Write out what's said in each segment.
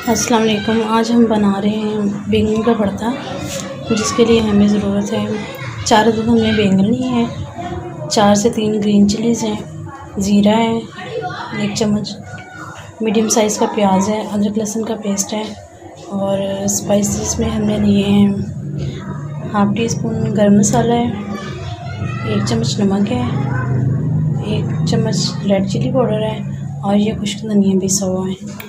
अस्सलाम वालेकुम। आज हम बना रहे हैं बैंगन का भरता, जिसके लिए हमें ज़रूरत है 4 अदद हमने बैंगन लिए हैं, 4 से 3 ग्रीन चिलीज़ हैं, ज़ीरा है, 1 चम्मच मीडियम साइज़ का प्याज है, अदरक लहसुन का पेस्ट है और स्पाइसेस में हमने लिए हैं हाफ़ टी स्पून गर्म मसाला है, 1 चम्मच नमक है, 1 चम्मच रेड चिली पाउडर है और ये खुश्क धनिया पिसा हुआ है।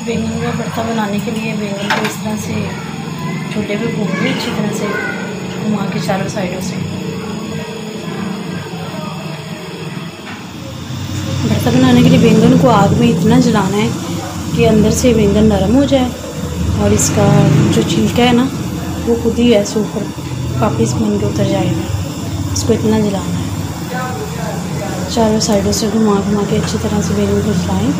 बैंगन का भरता बनाने के लिए बैंगन को इस तरह से चूल्हे पे भून लें, अच्छी तरह से घुमा के चारों साइडों से। भरता बनाने के लिए बैंगन को आग में इतना जलाना है कि अंदर से बैंगन नरम हो जाए और इसका जो छिलका है ना वो खुद ही ऐसे ऊपर वापस बन के उतर जाएगा। इसको इतना जलाना है, चारों साइडों से घुमा घुमा के अच्छी तरह से बैंगन को जलाएं।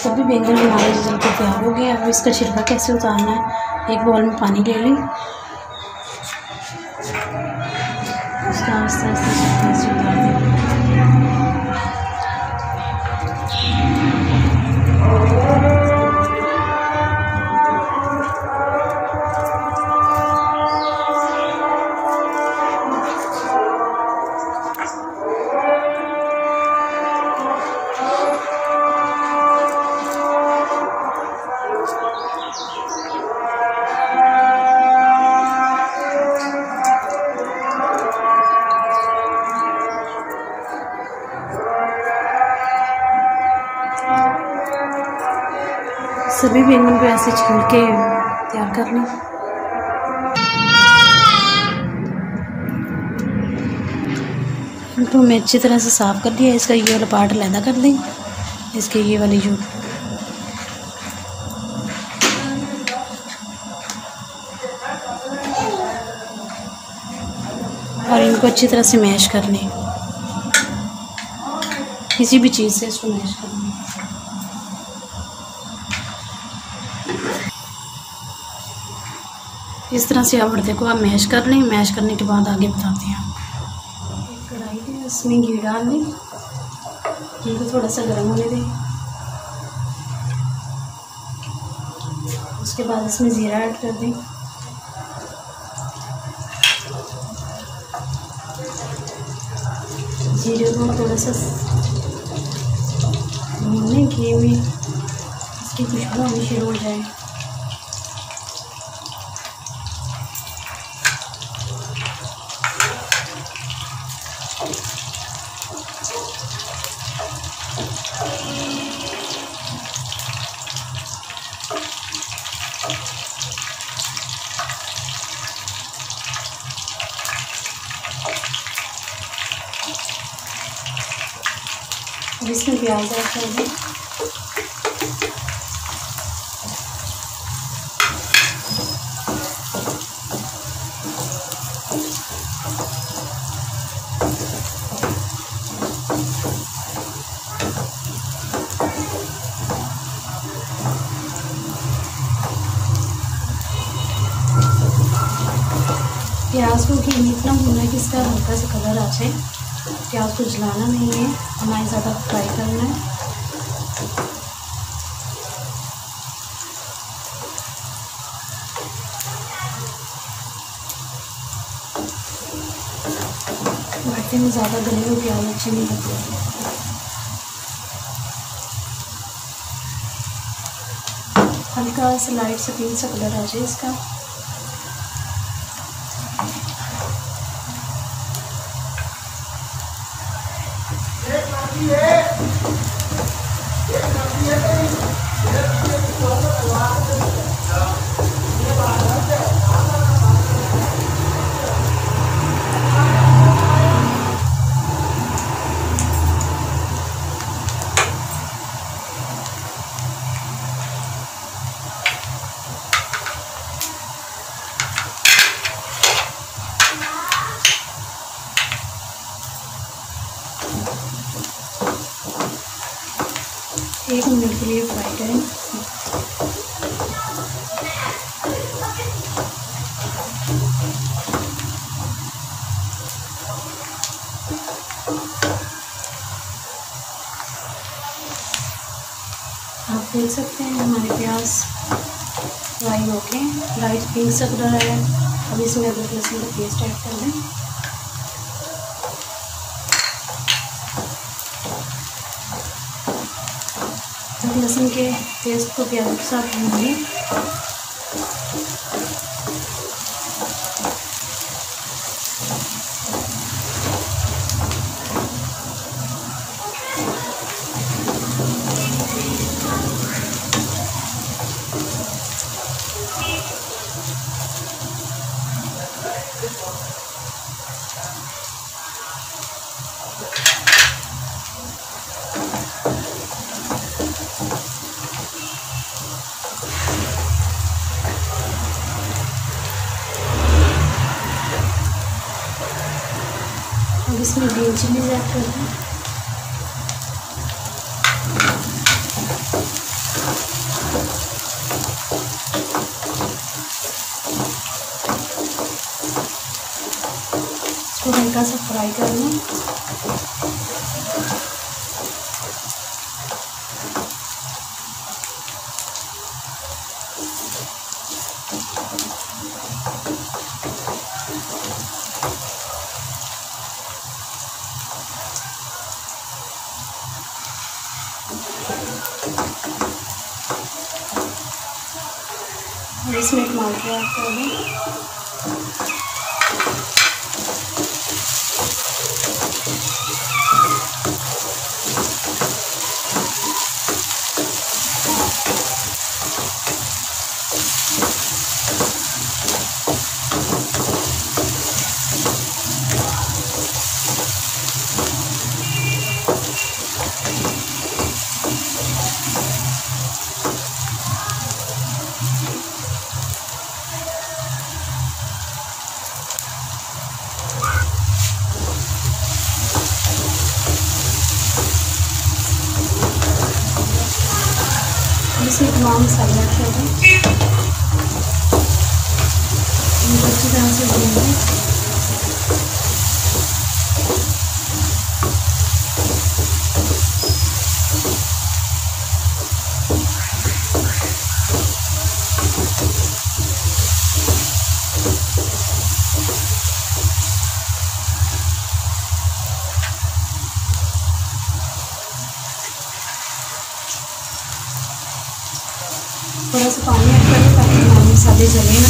सभी बैंगन हमारे जल के तैयार हो गए। अब इसका छिलका कैसे उतारना है, एक बाउल में पानी ले लें, उसका आस्ते आस्ते छिलका से उतार दें। सभी बैंगन को ऐसे छील के तैयार कर लें। तो मैं अच्छी तरह से साफ़ कर दिया। इसका ये वाला पार्ट अलग कर दें, इसके ये वाली जो और इनको अच्छी तरह से मैश कर लें, किसी भी चीज़ से इसको मैश कर लें। इस तरह से भरते को आप मैश कर लें। मैश करने के बाद आगे बताते हैं। एक कढ़ाई है, उसमें घी डाल दें, घी को थोड़ा सा गर्म होने दें। उसके बाद इसमें ज़ीरा ऐड कर दें, जीरे को थोड़ा सा भूनने घी में इसकी खुशबू आनी शुरू हो जाए। अब इसमें प्याज ऐड कर दें, प्याज को घी में इतना भूनना है कि इसका हल्का सा कलर आ जाए। प्याज को जलाना नहीं है, हमें ज़्यादा फ्राई करना है। भरते में ज़्यादा गले हुए प्याज अच्छे नहीं लगते। हल्का सा लाइट से पिंक सा कलर आ जाए इसका। एक मिनट के लिए फ्राई करें। आप देख सकते हैं हमारे प्याज फ्राई होके लाइट पिंक सा कलर है। अब इसमें अदरक लहसुन का पेस्ट ऐड कर दें। अदरक लहसुन के पेस्ट को प्याज के साथ भून लें। अब इसमें ग्रीन चिलीज ऐड कर दें। इसको हल्का सा फ्राई कर लें। और इसमें टमाटर ऐड कर दें। इसमें तमाम मसाले ऐड कर दें। इनको अच्छी तरह से भून लें। थोड़ा सा पानी ऐड करें ताकि हमारे मसाले जले ना।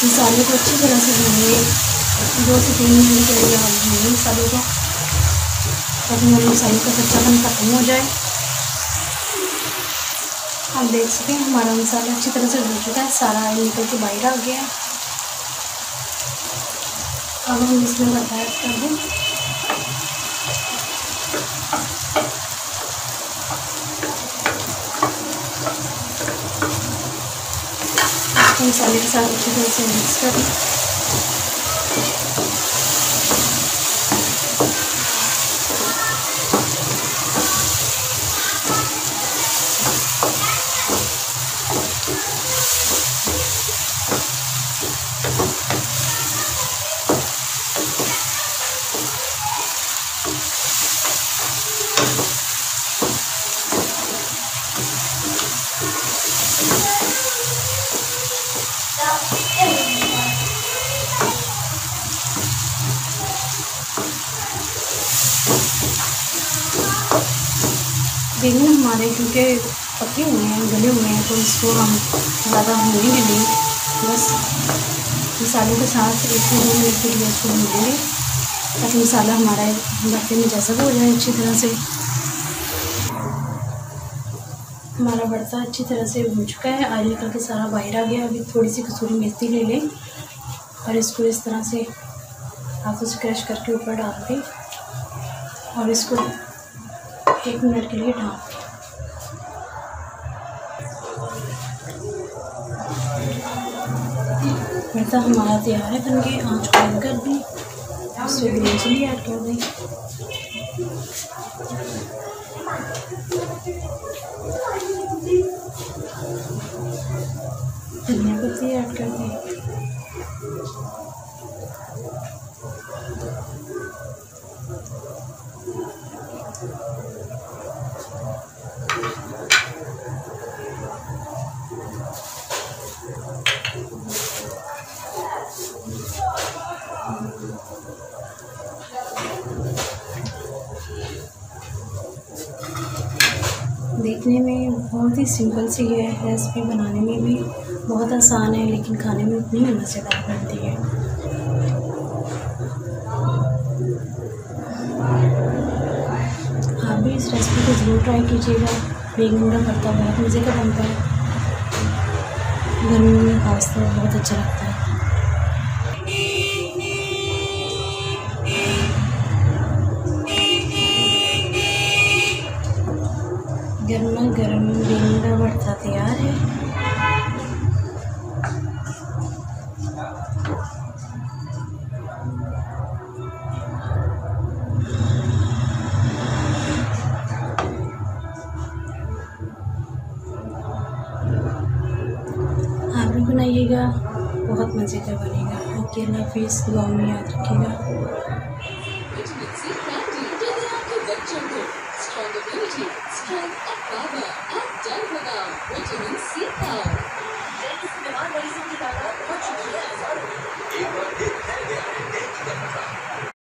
मसाले को अच्छी तरह से भूनिए। 2 से 3 मिनट के लिए आप भूनिए मसालों को ताकि हमारे मसालों का कच्चापन खत्म हो जाए। आप देख सकें हमारा मसाला अच्छी तरह से भून चुका है, सारा ऑयल निकल के बाहर आ गया है। अब हम इसमें भरता ऐड कर दें। मसाले के साथ अच्छी तरह से मिक्स करें। बैंगन हमारे क्योंकि पके हुए हैं, गले हुए हैं, तो इसको हम ज़्यादा भूनेंगे नहीं, बस मसालों के साथ 1 से 2 मिनट के लिए इसको भूनेंगे ताकि मसाला हमारा भरते में जैसा हो जाए अच्छी तरह से। हमारा भरता अच्छी तरह से भून चुका है, ऑयल निकल के सारा बाहर आ गया। अभी थोड़ी सी कसूरी मेथी ले लें और इसको इस तरह से हाथों से क्रश करके ऊपर डाल दें और इसको 1 मिनट के लिए ढाँप दें। भरता हमारा तैयार है बनके। आँच को बंद कर दी, उसमें ग्रीन चिली ऐड कर दी, धनिया पत्ती ऐड कर दी, देखने में बहुत ही सिंपल सी है रेसिपी, बनाने में भी बहुत आसान है, लेकिन खाने में इतनी मज़ेदार बनती है। आप भी इस रेसिपी को ज़रूर ट्राई कीजिएगा। बैंगन का भरता बहुत मज़े का बनता है, गर्मी में खासतौर पर बहुत अच्छा लगता है। गर्मा गर्म बैंगन का भरता तैयार है। आप भी बनाइएगा, बहुत मज़े का बनेगा। ओके, अल्लाह हाफिज़, दुआ में याद रखिएगा।